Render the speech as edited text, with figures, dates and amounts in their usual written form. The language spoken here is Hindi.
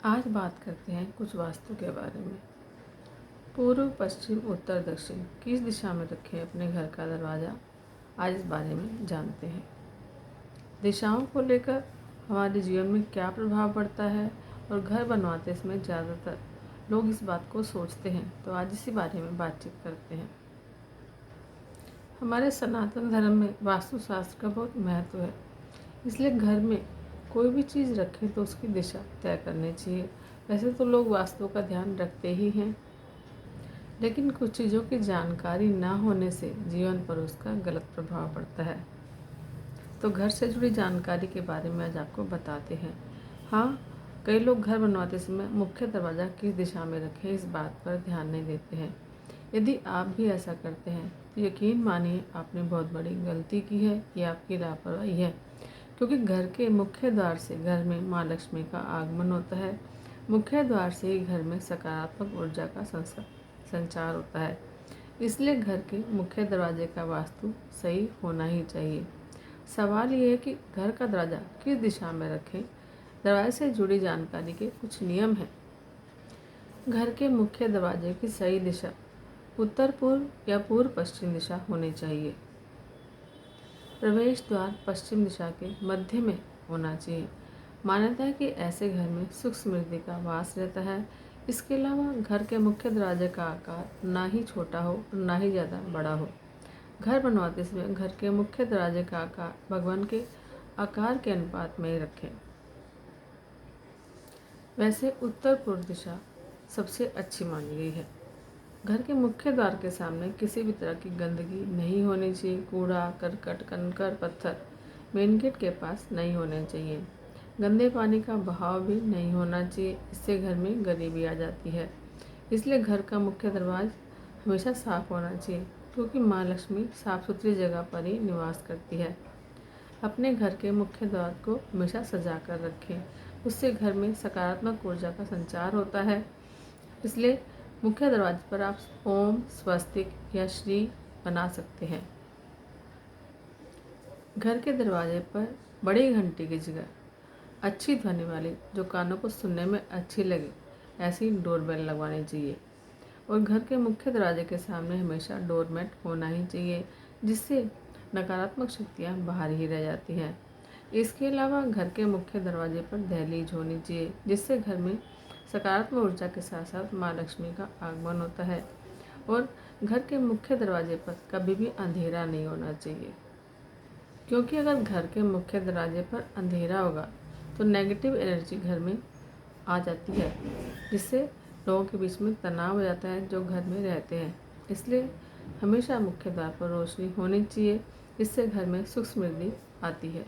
आज बात करते हैं कुछ वास्तु के बारे में। पूर्व, पश्चिम, उत्तर, दक्षिण किस दिशा में रखें अपने घर का दरवाज़ा, आज इस बारे में जानते हैं। दिशाओं को लेकर हमारे जीवन में क्या प्रभाव पड़ता है और घर बनवाते समय ज़्यादातर लोग इस बात को सोचते हैं, तो आज इसी बारे में बातचीत करते हैं। हमारे सनातन धर्म में वास्तुशास्त्र का बहुत महत्व है, इसलिए घर में कोई भी चीज़ रखें तो उसकी दिशा तय करनी चाहिए। वैसे तो लोग वास्तु का ध्यान रखते ही हैं, लेकिन कुछ चीज़ों की जानकारी ना होने से जीवन पर उसका गलत प्रभाव पड़ता है। तो घर से जुड़ी जानकारी के बारे में आज आपको बताते हैं। हाँ, कई लोग घर बनवाते समय मुख्य दरवाज़ा किस दिशा में रखें इस बात पर ध्यान नहीं देते हैं। यदि आप भी ऐसा करते हैं तो यकीन मानिए आपने बहुत बड़ी गलती की है या आपकी लापरवाही है, क्योंकि घर के मुख्य द्वार से घर में माँ लक्ष्मी का आगमन होता है। मुख्य द्वार से ही घर में सकारात्मक ऊर्जा का संचार होता है, इसलिए घर के मुख्य दरवाजे का वास्तु सही होना ही चाहिए। सवाल ये है कि घर का दरवाज़ा किस दिशा में रखें। दरवाजे से जुड़ी जानकारी के कुछ नियम हैं। घर के मुख्य दरवाजे की सही दिशा उत्तर पूर्व या पूर्व पश्चिम दिशा होनी चाहिए। प्रवेश द्वार पश्चिम दिशा के मध्य में होना चाहिए। मान्यता है कि ऐसे घर में सुख समृद्धि का वास रहता है। इसके अलावा घर के मुख्य दरवाजे का आकार ना ही छोटा हो और ना ही ज़्यादा बड़ा हो। घर बनवाते समय घर के मुख्य दरवाजे का आकार भगवान के आकार के अनुपात में ही रखें। वैसे उत्तर पूर्व दिशा सबसे अच्छी मानी गई है। घर के मुख्य द्वार के सामने किसी भी तरह की गंदगी नहीं होनी चाहिए। कूड़ा, करकट, कंकड़, पत्थर मेन गेट के पास नहीं होने चाहिए। गंदे पानी का बहाव भी नहीं होना चाहिए, इससे घर में गरीबी आ जाती है। इसलिए घर का मुख्य दरवाज़ा हमेशा साफ होना चाहिए, क्योंकि माँ लक्ष्मी साफ सुथरी जगह पर ही निवास करती है। अपने घर के मुख्य द्वार को हमेशा सजा कर रखें, उससे घर में सकारात्मक ऊर्जा का संचार होता है। इसलिए मुख्य दरवाजे पर आप ओम, स्वस्तिक या श्री बना सकते हैं। घर के दरवाजे पर बड़ी घंटी की जगह अच्छी ध्वनि वाली, जो कानों को सुनने में अच्छी लगे, ऐसी डोरबेल लगवानी चाहिए। और घर के मुख्य दरवाजे के सामने हमेशा डोरमेट होना ही चाहिए, जिससे नकारात्मक शक्तियाँ बाहर ही रह जाती हैं। इसके अलावा घर के मुख्य दरवाजे पर दहलीज होनी चाहिए, जिससे घर में सकारात्मक ऊर्जा के साथ साथ माँ लक्ष्मी का आगमन होता है। और घर के मुख्य दरवाजे पर कभी भी अंधेरा नहीं होना चाहिए, क्योंकि अगर घर के मुख्य दरवाजे पर अंधेरा होगा तो नेगेटिव एनर्जी घर में आ जाती है, जिससे लोगों के बीच में तनाव हो जाता है जो घर में रहते हैं। इसलिए हमेशा मुख्य द्वार पर रोशनी होनी चाहिए, इससे घर में सुख समृद्धि आती है।